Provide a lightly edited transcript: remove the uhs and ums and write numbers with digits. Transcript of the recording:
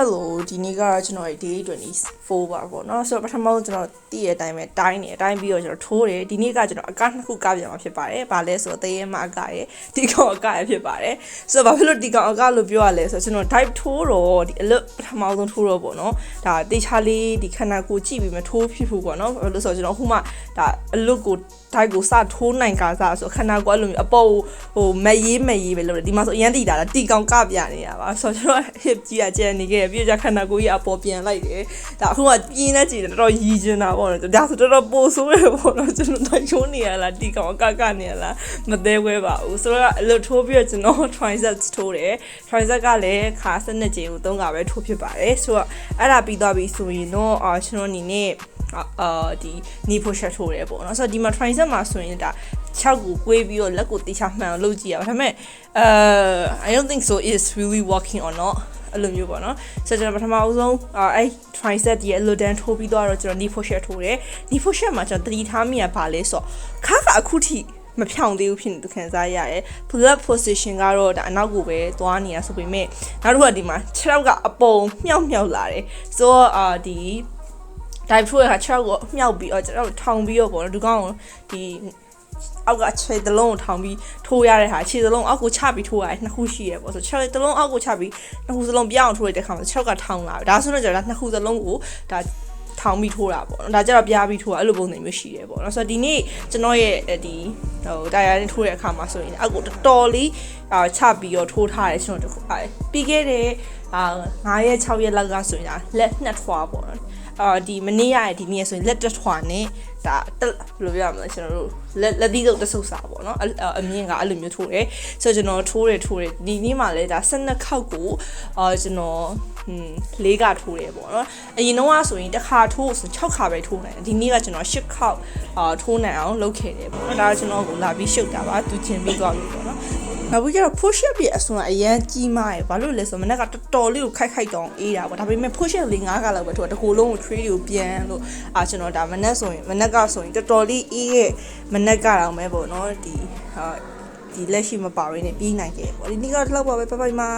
Hello ဒီနေ့ကတော့ကျွန်တော် day 24ပါပေါ့နော်ဆိုတော့ပထမဆုံးကျွန်တော်တည့်ရတဲ့အတိုင်းပဲတိုင်းနေအတိုင်းပြီးတော့ကျွန်တော်ထိုးတယ်ဒီနေ့ကကျွန်တော်အကနှစ်ခုကပြန်မှာဖြစ်ပါတယ်။ဘာလဲဆိုတော့တရေမအကရယ်ဒီကောင်အကရယ်ဖြစ်ပါတယ်။ဆိုတော့ဘာဖြစ်လို့ဒီကောင်အကလို့ပြောရလဲဆိုတော့ကျွန်တော် type ထိုးတော့ဒီအလွတ်ပထမဆုံးထိုးတော့ပေါ့နော်ဒါတေချာလေးဒီခန္ဓာကိုယ်ကြည့်ပြီးမှထိုးဖြစ်ဖို့ပေါ့နော်ဘာလို့ဆိုတော့ကျွန်တော်ခုမှဒါအလွတ်ကို type ကိုစထိုးနိုင်ကားစားဆိုခန္ဓာကိုယ်အဲ့လိုမျိုးအပေါ်ဟိုမရေးပဲလို့ဒီမှာဆိုအရန်တီတာတီကောင်ကပြနေတာပါဆိုတော့ကျွန်တော် hip ကြီးကကျန်နေခဲ့ပြီးတော့ခန္ဓာကိုယ်ကြီးအပေါ်ပြန်လိုက်တယ်ဒါအခုကပြင်းနေကြည့်တယ်တော်တော်ရည်ကျင်တာပေါ့နော်ဒါဆိုတော်တော်ပိုဆိုးတယ်ပေါ့နော်ကျွန်တော်တိုက်ချိုးနေရလားတီကောင်အကကနေရလားမသေးခွဲပါဘူးဆိုတော့အလွတ်ထိုးပြီးတော့ကျွန်တော် triceps ထိုးတယ် triceps ကလည်းခါစနစ်ကြီးကို3ခါပဲထိုးဖြစ်ပါတယ်ဆိုတော့အဲ့ဒါပြီးသွားပြီဆိုရင်တော့ကျွန်တော်အနေနဲ့ဒီ knee push up ထိုးတယ်ပေါ့နော်ဆိုတော့ဒီမှာ tricep မှာဆိုရင်ဒါ6ကိုကွေးပြီးတော့လက်ကိုတေချာမှန်အောင်လုပ်ကြည့်ရပါဒါပေမဲ့I don't think so it's really working or not အဲ့လိုမျိုးပေါ့နော်ဆိုတော့ကျွန်တော်ပထမအဆုံးအဲ့ tricep ရဲ့ low down ထိုးပြီးတော့ကျွန်တော် knee push up ထိုးတယ် knee push up မှာကျွန်တော်သတိထားမိရပါလဲဆိုတော့ခါအခုထိမဖြောင်သေးဘူးဖြစ်နေသူခံစားရရဲ pull-up position ကတော့ဒါအနောက်ကိုပဲသွားနေတာဆိုပေမဲ့နောက်တစ်ခုကဒီမှာ6ယောက်ကအပုံမြောက်လာတယ်ဆိုတော့ဒီdive ထိုးရတာ6ယောက်ကိုမြောက်ပြီးတော့ကျွန်တော်ထောင်ပြီးတော့ပေါ့နော်ဒီကောင်ဒီအောက်ကခြေတလုံးကိုထောင်ပြီးထိုးရတဲ့ဟာခြေတလုံးအောက်ကိုချပြီးထိုးရတယ်နှစ်ခုရှိရပေါ့ဆိုခြေတလုံးအောက်ကိုချပြီးနှစ်ခုစလုံးပြောင်းထိုးရတဲ့ခါမှာ6ယောက်ကထောင်လာဒါဆိုတော့ကျွန်တော်နှစ်ခုစလုံးကိုဒါထောင်ပြီးထိုးတာပေါ့နော်ဒါကြတော့ပြားပြီးထိုးတာအဲ့လိုပုံစံမျိုးရှိတယ်ပေါ့နော်ဆိုတော့ဒီနေ့ကျွန်တော်ရဲ့ဒီဟိုတာယာနဲ့ထိုးတဲ့အခါမှာဆိုရင်အောက်ကိုတော်တော်လေးချပြီးတော့ထိုးထားတယ်ကျွန်တော်တခုပြီးခဲ့တဲ့9ရက်6ရက်လောက်ကဆိုရင်ဒါလက်နှစ်ထွားပေါ့နော်ဒီမနေ့ရတဲ့ဒီနေ့ဆိုရင်လက်တစ်ထွာနဲ့ဒါဘယ်လိုပြောရမလဲကျွန်တော်တို့လက်သီးစုပ်တဆုပ်စာပေါ့နော်အမြင့်ကအဲ့လိုမျိုးထိုးတယ်ဆိုတော့ကျွန်တော်ထိုးတယ်ဒီနေ့မှလည်းဒါ12ခေါက်ကိုကျွန်တော်4ကထိုးတယ်ပေါ့နော်အရင်တော့ဆိုရင်တစ်ခါထိုးဆို6ခါပဲထိုးနိုင်တယ်ဒီနေ့ကကျွန်တော်10ခေါက်ထိုးနိုင်အောင်လုပ်ခဲ့တယ်ပေါ့နော်ဒါကကျွန်တော်ကိုလာပြီးရှုပ်တာပါသူချင်းပြီးသွားပြီပေါ့နော်နောက်ပြီးတော့ push up ရဲ့အစွမ်းအရန်ကြီးမားရယ်ဘာလို့လဲဆိုတော့မနေ့ကတော်တော်လေးကိုခိုက်တောင်အေးတာပေါ့ဒါပေမဲ့ push up လေး9ခါလောက်ပဲထိုးတာတကူလုံးကို tree ကိုပြန်လို့ကျွန်တော်ဒါမနေ့ကဆိုရင်တော်တော်လေးအေးရဲ့မနေ့ကတော့မဲပေါ့နော်ဒီလက်ရှိမပါရင်းနဲ့ပြီးနိုင်တယ်ပေါ့ဒီနေ့ကတော့လောက်ပါပဲဘိုင်ဘိုင်ပါ